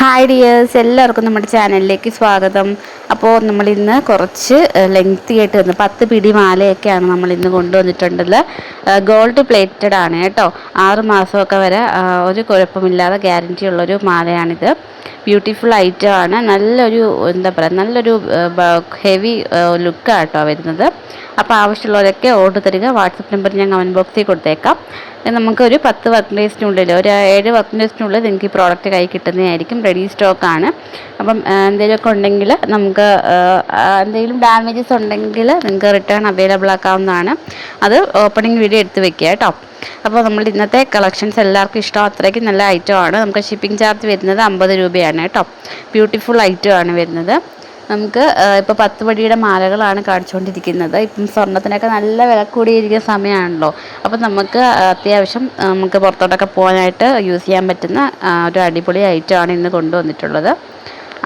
Hi dears, എല്ലാവർക്കും നമ്മുടെ ചാനലിലേക്ക് സ്വാഗതം. അപ്പോൾ നമ്മളിന്ന് കുറച്ച് ലെങ്തി ആയിട്ട് വന്ന് 10 പിടി മാലയൊക്കെയാണ് നമ്മളിന്ന് കൊണ്ടുവന്നിട്ടുള്ളത്. ഗോൾഡ് പ്ലേറ്റഡ് ആണ് കേട്ടോ. 6 മാസമൊക്കെ വരെ ഒരു കുഴപ്പമില്ലാതെ ഗ്യാരൻറ്റി ഉള്ളൊരു മാലയാണിത്. ബ്യൂട്ടിഫുൾ ഐറ്റം ആണ്. നല്ലൊരു നല്ലൊരു ഹെവി ലുക്കാണ് കേട്ടോ വരുന്നത്. അപ്പോൾ ആവശ്യമുള്ളവരൊക്കെ ഓർഡർ തരിക. വാട്സപ്പ് നമ്പർ ഞാൻ കമൻറ്റ് ബോക്സിൽ കൊടുത്തേക്കാം. നമുക്കൊരു 10 വർക്കിംഗ് ഡേയ്സിനുള്ളിൽ, ഒരു 7 വർക്കിംഗ് ഡേയ്സിനുള്ളിൽ നിങ്ങൾക്ക് ഈ പ്രോഡക്റ്റ് കൈ കിട്ടുന്നതായിരിക്കും. റെഡി സ്റ്റോക്കാണ്. അപ്പം എന്തെങ്കിലുമൊക്കെ ഉണ്ടെങ്കിൽ നമുക്ക് എന്തെങ്കിലും ഡാമേജസ് ഉണ്ടെങ്കിൽ നിങ്ങൾക്ക് റിട്ടേൺ അവൈലബിൾ ആക്കാവുന്നതാണ്. അത് ഓപ്പണിംഗ് വീഡിയോ എടുത്ത് വെക്കുക കേട്ടോ. അപ്പോൾ നമ്മൾ ഇന്നത്തെ കളക്ഷൻസ് എല്ലാവർക്കും ഇഷ്ടം. അത്രയ്ക്ക് നല്ല ഐറ്റമാണ്. നമുക്ക് ഷിപ്പിംഗ് ചാർജ് വരുന്നത് 50 രൂപയാണ് കേട്ടോ. ബ്യൂട്ടിഫുൾ ഐറ്റമാണ് വരുന്നത്. നമുക്ക് ഇപ്പോൾ 10 പടിയുടെ മാലകളാണ് കാണിച്ചുകൊണ്ടിരിക്കുന്നത്. ഇപ്പം സ്വർണ്ണത്തിനൊക്കെ നല്ല വില കൂടിയിരിക്കുന്ന സമയമാണല്ലോ. അപ്പം നമുക്ക് അത്യാവശ്യം നമുക്ക് പുറത്തോട്ടൊക്കെ പോകാനായിട്ട് യൂസ് ചെയ്യാൻ പറ്റുന്ന ഒരു അടിപൊളി ഐറ്റമാണ് ഇന്ന് കൊണ്ടുവന്നിട്ടുള്ളത്.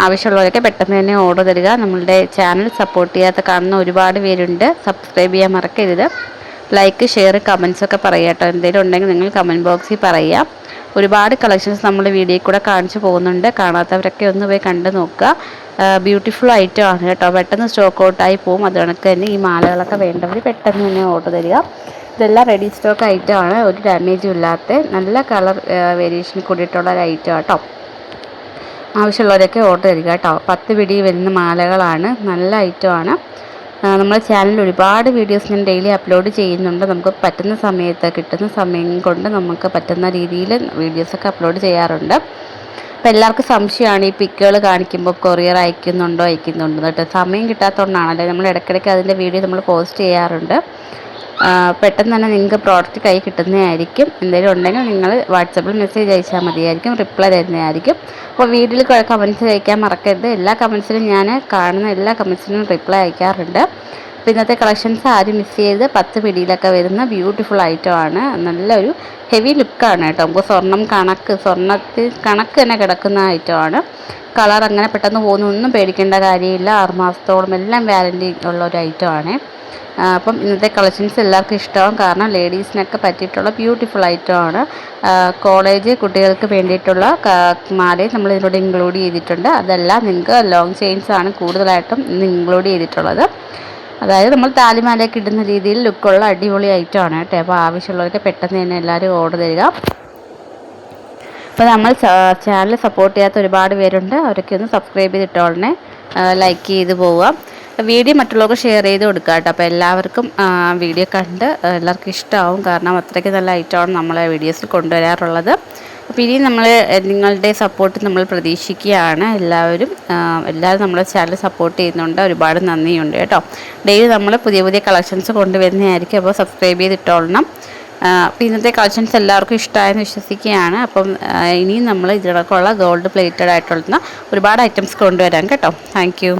ആവശ്യമുള്ളവരൊക്കെ പെട്ടെന്ന് തന്നെ ഓർഡർ തരിക. നമ്മളുടെ ചാനൽ സപ്പോർട്ട് ചെയ്യാത്ത കാണുന്ന ഒരുപാട് പേരുണ്ട്. സബ്സ്ക്രൈബ് ചെയ്യാൻ മറക്കരുത്. ലൈക്ക്, ഷെയർ, കമൻസൊക്കെ പറയുക കേട്ടോ. എന്തെങ്കിലും ഉണ്ടെങ്കിൽ നിങ്ങൾ കമൻറ്റ് ബോക്സിൽ പറയുക. ഒരുപാട് കളക്ഷൻസ് നമ്മൾ വീഡിയോയിൽ കൂടെ കാണിച്ചു പോകുന്നുണ്ട്. കാണാത്തവരൊക്കെ ഒന്ന് പോയി കണ്ടു നോക്കുക. ബ്യൂട്ടിഫുൾ ഐറ്റം ആണ് കേട്ടോ. പെട്ടെന്ന് സ്റ്റോക്ക് ഔട്ടായി പോകും. അത് കണക്ക് തന്നെ ഈ മാലകളൊക്കെ വേണ്ടവർ പെട്ടെന്ന് തന്നെ ഓർഡർ തരിക. ഇതെല്ലാം റെഡി സ്റ്റോക്ക് ഐറ്റം ആണ്. ഒരു ഡാമേജും ഇല്ലാത്ത നല്ല കളർ വേരിയേഷൻ കൂടിയിട്ടുള്ള ഒരു ഐറ്റം കേട്ടോ. ആവശ്യമുള്ളവരൊക്കെ ഓർഡർ തരിക കേട്ടോ. 10 പിടി വരുന്ന മാലകളാണ്. നല്ല ഐറ്റമാണ്. നമ്മുടെ ചാനലിൽ ഒരുപാട് വീഡിയോസ് ഞാൻ ഡെയിലി അപ്ലോഡ് ചെയ്യുന്നുണ്ട്. നമുക്ക് പറ്റുന്ന സമയത്ത്, കിട്ടുന്ന സമയം കൊണ്ട് നമുക്ക് പറ്റുന്ന രീതിയിൽ വീഡിയോസൊക്കെ അപ്ലോഡ് ചെയ്യാറുണ്ട്. അപ്പോൾ എല്ലാവർക്കും സംശയമാണ് ഈ പിക്കുകൾ കാണിക്കുമ്പോൾ കൊറിയർ അയക്കുന്നുണ്ടോ കേട്ടോ. സമയം കിട്ടാത്തതുകൊണ്ടാണല്ലേ. നമ്മൾ ഇടയ്ക്കിടയ്ക്ക് അതിൻ്റെ വീഡിയോ നമ്മൾ പോസ്റ്റ് ചെയ്യാറുണ്ട്. പെട്ടെന്ന് തന്നെ നിങ്ങൾക്ക് പ്രോഡക്റ്റ് കൈ കിട്ടുന്നതായിരിക്കും. എന്തെങ്കിലും ഉണ്ടെങ്കിൽ നിങ്ങൾ വാട്സപ്പിൽ മെസ്സേജ് അയച്ചാൽ മതിയായിരിക്കും. റിപ്ലൈ തരുന്നതായിരിക്കും. അപ്പോൾ വീഡിയോയിൽ കമൻറ്റ്സ് അയക്കാൻ മറക്കരുത്. എല്ലാ കമൻറ്റ്സിലും ഞാൻ കാണുന്ന എല്ലാ കമൻറ്റ്സിനും റിപ്ലൈ അയക്കാറുണ്ട്. അപ്പോൾ ഇന്നത്തെ കളക്ഷൻസ് ആരും മിസ് ചെയ്ത് 10 പിടിയിലൊക്കെ വരുന്ന ബ്യൂട്ടിഫുൾ ഐറ്റമാണ്. നല്ലൊരു ഹെവി ലുക്കാണ് കേട്ടോ. നമുക്ക് സ്വർണ്ണത്തിൽ കണക്ക് തന്നെ കിടക്കുന്ന ഐറ്റമാണ്. കളർ അങ്ങനെ പെട്ടെന്ന് ഒന്നും പേടിക്കേണ്ട കാര്യമില്ല. 6 മാസത്തോളം എല്ലാം വാറൻറ്റി ഉള്ള ഒരു ഐറ്റമാണ്. അപ്പം ഇന്നത്തെ കളക്ഷൻസ് എല്ലാവർക്കും ഇഷ്ടമാവും. കാരണം ലേഡീസിനൊക്കെ പറ്റിയിട്ടുള്ള ബ്യൂട്ടിഫുൾ ഐറ്റമാണ്. കോളേജ് കുട്ടികൾക്ക് വേണ്ടിയിട്ടുള്ള മാലയും നമ്മൾ ഇതിലൂടെ ഇൻക്ലൂഡ് ചെയ്തിട്ടുണ്ട്. അതെല്ലാം നിങ്ങൾക്ക് ലോങ് ചെയിൻസാണ് കൂടുതലായിട്ടും ഇന്ന് ഇൻക്ലൂഡ് ചെയ്തിട്ടുള്ളത്. അതായത് നമ്മൾ താലിമാലയൊക്കെ ഇടുന്ന രീതിയിൽ ലുക്കുള്ള അടിപൊളി ഐറ്റമാണ് കേട്ടോ. അപ്പോൾ ആവശ്യമുള്ളവർക്ക് പെട്ടെന്ന് തന്നെ എല്ലാവരും ഓർഡർ തരിക. അപ്പോൾ നമ്മൾ ചാനൽ സപ്പോർട്ട് ചെയ്യാത്ത ഒരുപാട് പേരുണ്ട്. അവരൊക്കെ ഒന്ന് സബ്സ്ക്രൈബ് ചെയ്തിട്ടോളനെ, ലൈക്ക് ചെയ്ത് പോവുക. വീഡിയോ മറ്റുള്ളവർക്ക് ഷെയർ ചെയ്ത് കൊടുക്കുക കേട്ടോ. അപ്പോൾ എല്ലാവർക്കും വീഡിയോ കണ്ട് എല്ലാവർക്കും ഇഷ്ടമാവും. കാരണം അത്രയ്ക്ക് നല്ല ഐറ്റമാണ് നമ്മളെ വീഡിയോസിൽ കൊണ്ടുവരാറുള്ളത്. അപ്പോൾ ഇനി നിങ്ങളുടെ സപ്പോർട്ട് നമ്മൾ പ്രതീക്ഷിക്കുകയാണ്. എല്ലാവരും നമ്മുടെ ചാനൽ സപ്പോർട്ട് ചെയ്യുന്നുണ്ട്. ഒരുപാട് നന്ദിയുണ്ട് കേട്ടോ. ഡെയിലി നമ്മൾ പുതിയ പുതിയ കളക്ഷൻസ് കൊണ്ടുവരുന്നതായിരിക്കും. അപ്പോൾ സബ്സ്ക്രൈബ് ചെയ്തിട്ടോളണം. അപ്പോൾ ഇന്നത്തെ കളക്ഷൻസ് എല്ലാവർക്കും ഇഷ്ടമായെന്ന് വിശ്വസിക്കുകയാണ്. അപ്പം ഇനിയും നമ്മൾ ഇതിനൊക്കെയുള്ള ഗോൾഡ് പ്ലേറ്റഡ് ആയിട്ടുള്ള ഒരുപാട് ഐറ്റംസ് കൊണ്ടുവരാം കേട്ടോ. Thank you.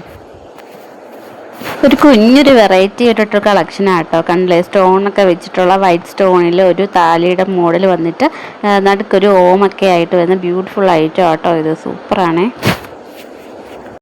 ഒരു കുഞ്ഞൊരു വെറൈറ്റി ആയിട്ടൊരു കളക്ഷനാണ് കേട്ടോ. കണ്ടില്ലേ, സ്റ്റോണൊക്കെ വെച്ചിട്ടുള്ള വൈറ്റ് സ്റ്റോണിൽ ഒരു താലിയുടെ മോഡൽ വന്നിട്ട് നടുക്കൊരു ഓമൊക്കെ ആയിട്ട് വരുന്ന ബ്യൂട്ടിഫുൾ ഐറ്റം കേട്ടോ. ഇത് സൂപ്പറാണേ.